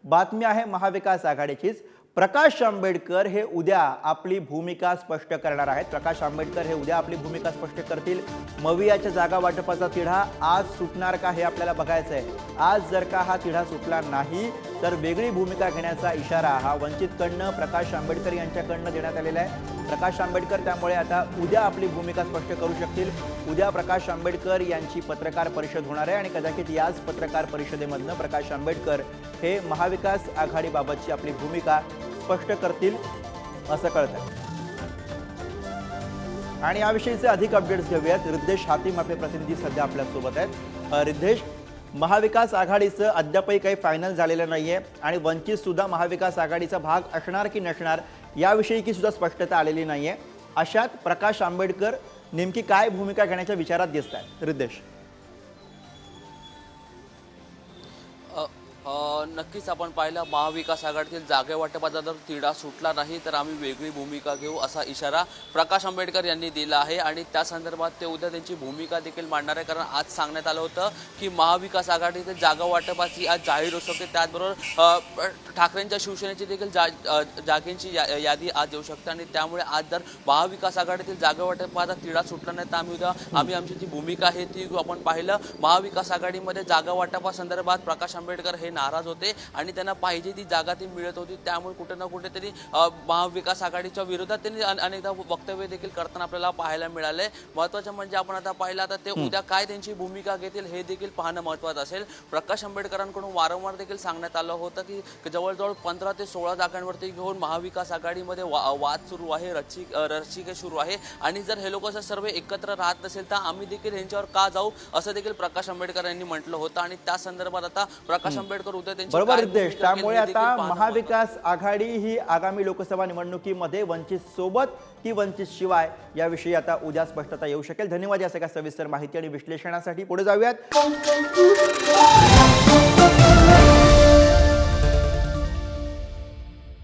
बातमी आहे महाविकास आघाडीचीच। प्रकाश आंबेडकर हे उद्या आपली भूमिका स्पष्ट करणार आहेत। प्रकाश आंबेडकर हे उद्या आपली भूमिका स्पष्ट करतील। मवियाच्या जागा वाटपाचा तिढा आज सुटणार का हे आपल्याला बघायचं आहे। आज जर का हा तिढा सुटला नाही तर वेगळी भूमिका घेण्याचा इशारा हा वंचितकडनं प्रकाश आंबेडकर यांच्याकडनं देण्यात आलेला आहे। प्रकाश आंबेडकर त्यामुळे आता उद्या आपली भूमिका स्पष्ट करू शकतील। उद्या प्रकाश आंबेडकर यांची पत्रकार परिषद होणार आहे आणि कदाचित याच पत्रकार परिषदेमधनं प्रकाश आंबेडकर हे महाविकास आघाडीबाबतची आपली भूमिका स्पष्ट करतील असं कळतंय। आणि याविषयीचे अधिक अपडेट्स घेऊयात। रिद्धेश हातीम आपले प्रतिनिधी सध्या आपल्या सोबत आहेत। रिद्धेश, महाविकास आघाडीचं अद्यापही काही फायनल झालेलं नाहीये आणि वंचित सुद्धा महाविकास आघाडीचा भाग असणार की नसणार याविषयी की सुद्धा स्पष्टता आलेली नाहीये। अशात प्रकाश आंबेडकर नेमकी काय भूमिका घेण्याच्या विचारात दिसतात? रिद्धेश, नक्कीच आपण पाहिलं महाविकास आघाडीतील जागे वाटपाचा जर तिढा सुटला नाही तर आम्ही वेगळी भूमिका घेऊ असा इशारा प्रकाश आंबेडकर यांनी दिला आहे आणि त्या संदर्भात ते उद्या त्यांची भूमिका देखील मांडणार आहे। कारण आज सांगण्यात आलं होतं की महाविकास आघाडीतील जागा वाटपाची आज जाहीर होऊ शकते, त्याचबरोबर ठाकरेंच्या शिवसेनेची देखील जागेंची यादी आज येऊ शकते आणि त्यामुळे आज जर महाविकास आघाडीतील जागा वाटपाचा तिढा सुटला नाही तर आम्ही आमची जी भूमिका आहे ती आपण पाहिलं। महाविकास आघाडीमध्ये जागा वाटपासंदर्भात प्रकाश आंबेडकर हे नाराज होते आणि त्यांना पाहिजे ती जागा ती मिळत होती, त्यामुळे कुठे ना कुठेतरी महाविकास आघाडीच्या विरोधात त्यांनी अनेकदा वक्तव्य देखील करताना आपल्याला पाहायला मिळाले। महत्त्वाचं म्हणजे आपण आता पाहिलं आता ते उद्या काय त्यांची भूमिका घेतील हे देखील पाहणं महत्त्वाचं असेल। प्रकाश आंबेडकरांकडून वारंवार देखील सांगण्यात आलं होतं की जवळजवळ 15 ते 16 जागांवरती घेऊन महाविकास आघाडीमध्ये वाद सुरू आहे, रस्सीखेच सुरू आहे आणि जर हे लोक सर्व एकत्र राहत नसेल तर आम्ही देखील यांच्यावर का जाऊ असं देखील प्रकाश आंबेडकर यांनी म्हटलं होतं आणि त्या संदर्भात आता प्रकाश आंबेडकर बरोबर रिद्धेश, त्यामुळे आता महाविकास आघाडी ही आगामी लोकसभा निवडणुकीमध्ये वंचित सोबत की वंचित शिवाय याविषयी आता उद्या स्पष्टता येऊ शकेल। धन्यवाद या सगळ्या सविस्तर माहिती आणि विश्लेषणासाठी। पुढे जाऊयात।